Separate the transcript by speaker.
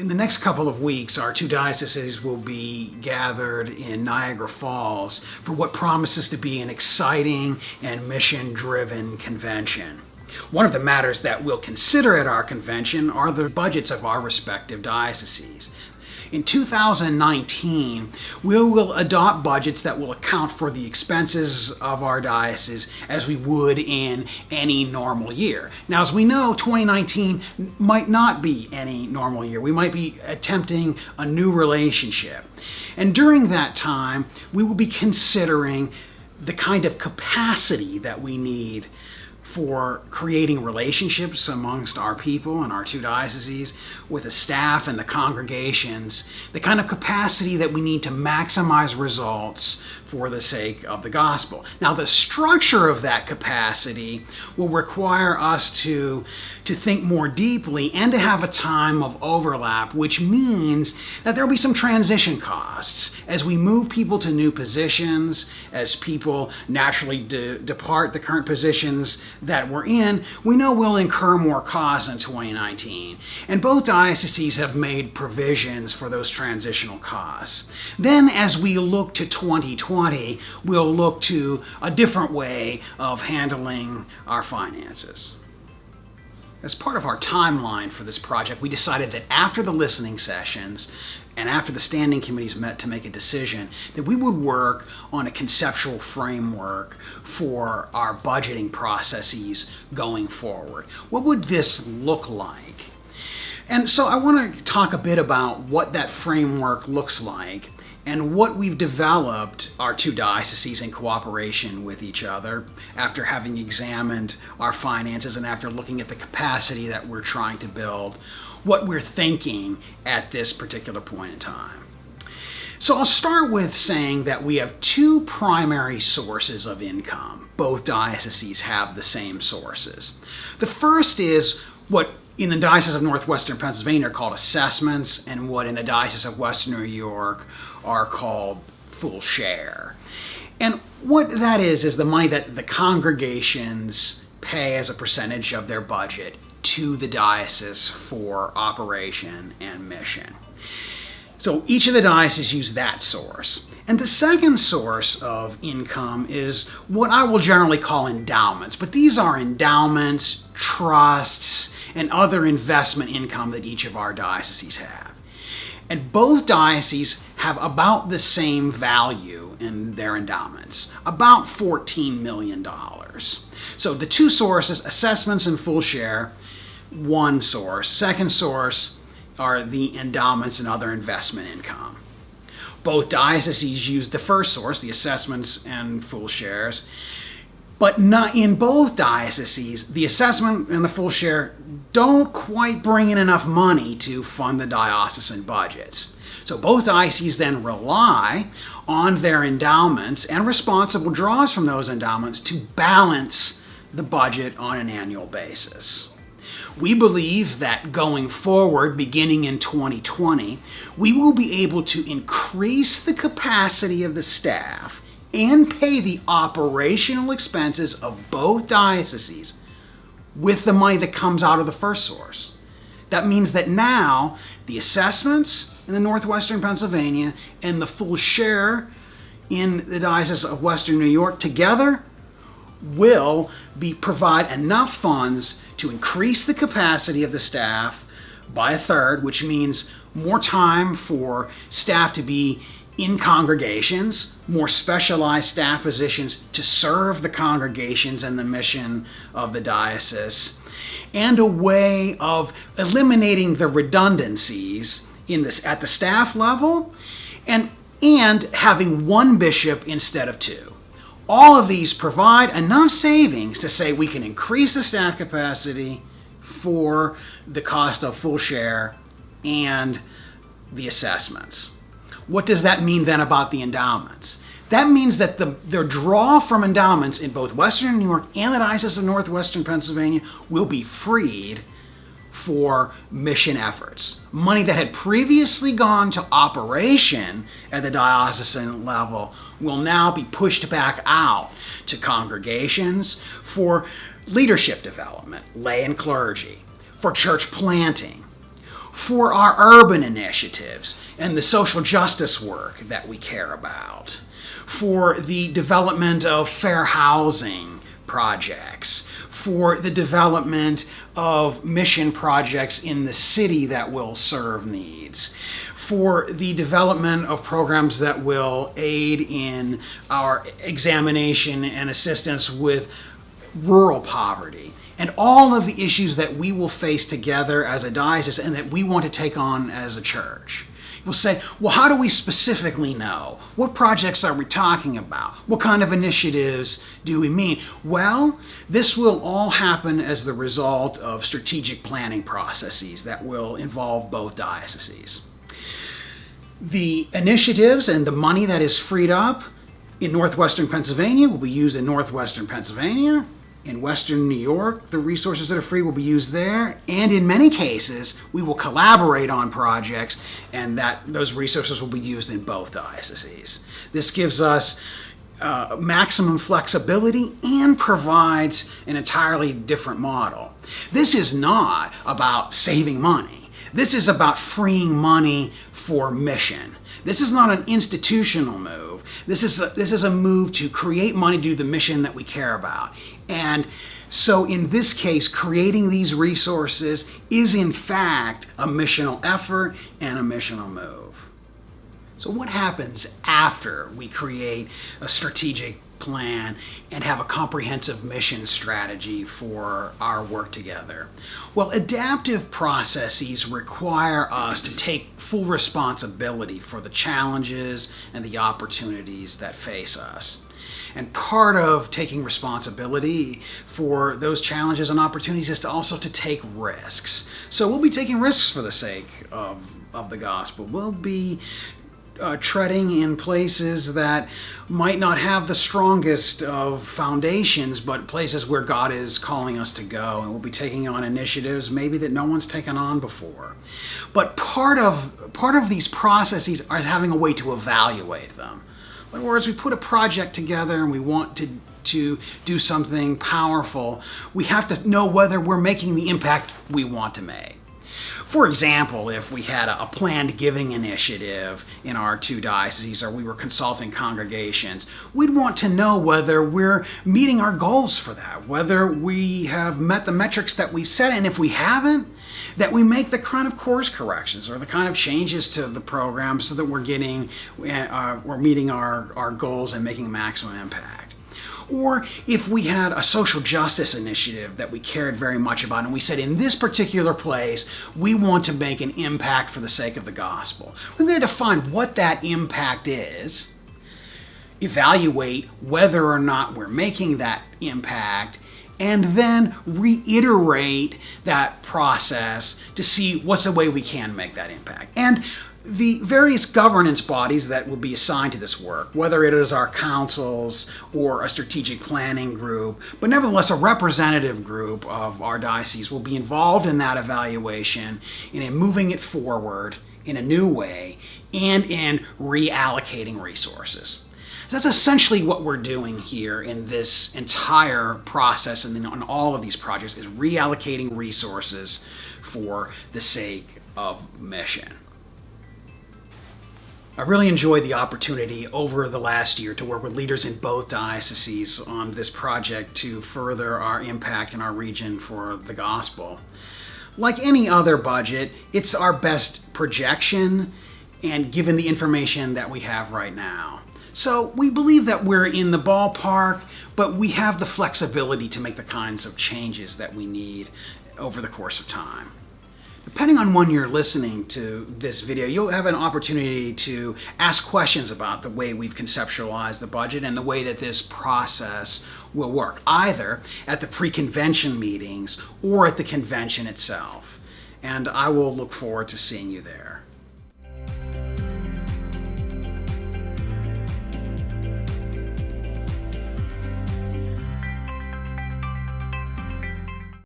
Speaker 1: In the next couple of weeks, our two dioceses will be gathered in Niagara Falls for what promises to be an exciting and mission-driven convention. One of the matters that we'll consider at our convention are the budgets of our respective dioceses. In 2019, we will adopt budgets that will account for the expenses of our diocese as we would in any normal year. Now, as we know, 2019 might not be any normal year. We might be attempting a new relationship. And during that time, we will be considering the kind of capacity that we need for creating relationships amongst our people and our two dioceses, with the staff and the congregations, the kind of capacity that we need to maximize results for the sake of the gospel. Now, the structure of that capacity will require us to think more deeply and to have a time of overlap, which means that there will be some transition costs as we move people to new positions, as people naturally depart the current positions that we're in. We know we'll incur more costs in 2019. And both dioceses have made provisions for those transitional costs. Then, as we look to 2020, we'll look to a different way of handling our finances. As part of our timeline for this project, we decided that after the listening sessions and after the standing committees met to make a decision, that we would work on a conceptual framework for our budgeting processes going forward. What would this look like? And so I want to talk a bit about what that framework looks like and what we've developed, our two dioceses, in cooperation with each other after having examined our finances and after looking at the capacity that we're trying to build, what we're thinking at this particular point in time. So I'll start with saying that we have two primary sources of income. Both dioceses have the same sources. The first is what in the Diocese of Northwestern Pennsylvania are called assessments, and what in the Diocese of Western New York are called full share. And what that is the money that the congregations pay as a percentage of their budget to the diocese for operation and mission. So each of the dioceses use that source. And the second source of income is what I will generally call endowments. But these are endowments, trusts, and other investment income that each of our dioceses have. And both dioceses have about the same value in their endowments, about $14 million. So the two sources, assessments and full share, one source. Second source are the endowments and other investment income. Both dioceses use the first source, the assessments and full shares, but not in both dioceses, the assessment and the full share don't quite bring in enough money to fund the diocesan budgets. So both dioceses then rely on their endowments and responsible draws from those endowments to balance the budget on an annual basis. We believe that going forward, beginning in 2020, we will be able to increase the capacity of the staff and pay the operational expenses of both dioceses with the money that comes out of the first source. That means that now the assessments in the Northwestern Pennsylvania and the full share in the Diocese of Western New York together will provide enough funds to increase the capacity of the staff by a third, which means more time for staff to be in congregations, more specialized staff positions to serve the congregations and the mission of the diocese, and a way of eliminating the redundancies at the staff level and having one bishop instead of two. All of these provide enough savings to say we can increase the staff capacity for the cost of full share and the assessments. What does that mean then about the endowments? That means that the draw from endowments in both Western New York and the Diocese of Northwestern Pennsylvania will be freed for mission efforts. Money that had previously gone to operation at the diocesan level will now be pushed back out to congregations for leadership development, lay and clergy, for church planting, for our urban initiatives and the social justice work that we care about, for the development of fair housing projects, for the development of mission projects in the city that will serve needs, for the development of programs that will aid in our examination and assistance with rural poverty, and all of the issues that we will face together as a diocese and that we want to take on as a church. We'll say, well, how do we specifically know? What projects are we talking about? What kind of initiatives do we mean? Well, this will all happen as the result of strategic planning processes that will involve both dioceses. The initiatives and the money that is freed up in northwestern Pennsylvania will be used in northwestern Pennsylvania. In Western New York, the resources that are free will be used there, and in many cases, we will collaborate on projects, and those resources will be used in both dioceses. This gives us maximum flexibility and provides an entirely different model. This is not about saving money. This is about freeing money for mission. This is not an institutional move. This is a move to create money to do the mission that we care about. And so in this case, creating these resources is in fact a missional effort and a missional move. So what happens after we create a strategic plan and have a comprehensive mission strategy for our work together? Well, adaptive processes require us to take full responsibility for the challenges and the opportunities that face us. And part of taking responsibility for those challenges and opportunities is also to take risks. So we'll be taking risks for the sake of the gospel. We'll be treading in places that might not have the strongest of foundations, but places where God is calling us to go. And we'll be taking on initiatives maybe that no one's taken on before. But part of these processes are having a way to evaluate them. In other words, we put a project together and we want to do something powerful. We have to know whether we're making the impact we want to make. For example, if we had a planned giving initiative in our two dioceses, or we were consulting congregations, we'd want to know whether we're meeting our goals for that, whether we have met the metrics that we've set, and if we haven't, that we make the kind of course corrections or the kind of changes to the program so that we're meeting our goals and making maximum impact. Or if we had a social justice initiative that we cared very much about and we said, in this particular place, we want to make an impact for the sake of the gospel. We're going to define what that impact is, evaluate whether or not we're making that impact, and then reiterate that process to see what's the way we can make that impact. And the various governance bodies that will be assigned to this work, whether it is our councils or a strategic planning group, but nevertheless a representative group of our diocese will be involved in that evaluation, in moving it forward in a new way, and in reallocating resources. That's essentially what we're doing here in this entire process and on all of these projects, is reallocating resources for the sake of mission. I really enjoyed the opportunity over the last year to work with leaders in both dioceses on this project to further our impact in our region for the gospel. Like any other budget, it's our best projection and given the information that we have right now. So we believe that we're in the ballpark, but we have the flexibility to make the kinds of changes that we need over the course of time. Depending on when you're listening to this video, you'll have an opportunity to ask questions about the way we've conceptualized the budget and the way that this process will work, either at the pre-convention meetings or at the convention itself. And I will look forward to seeing you there.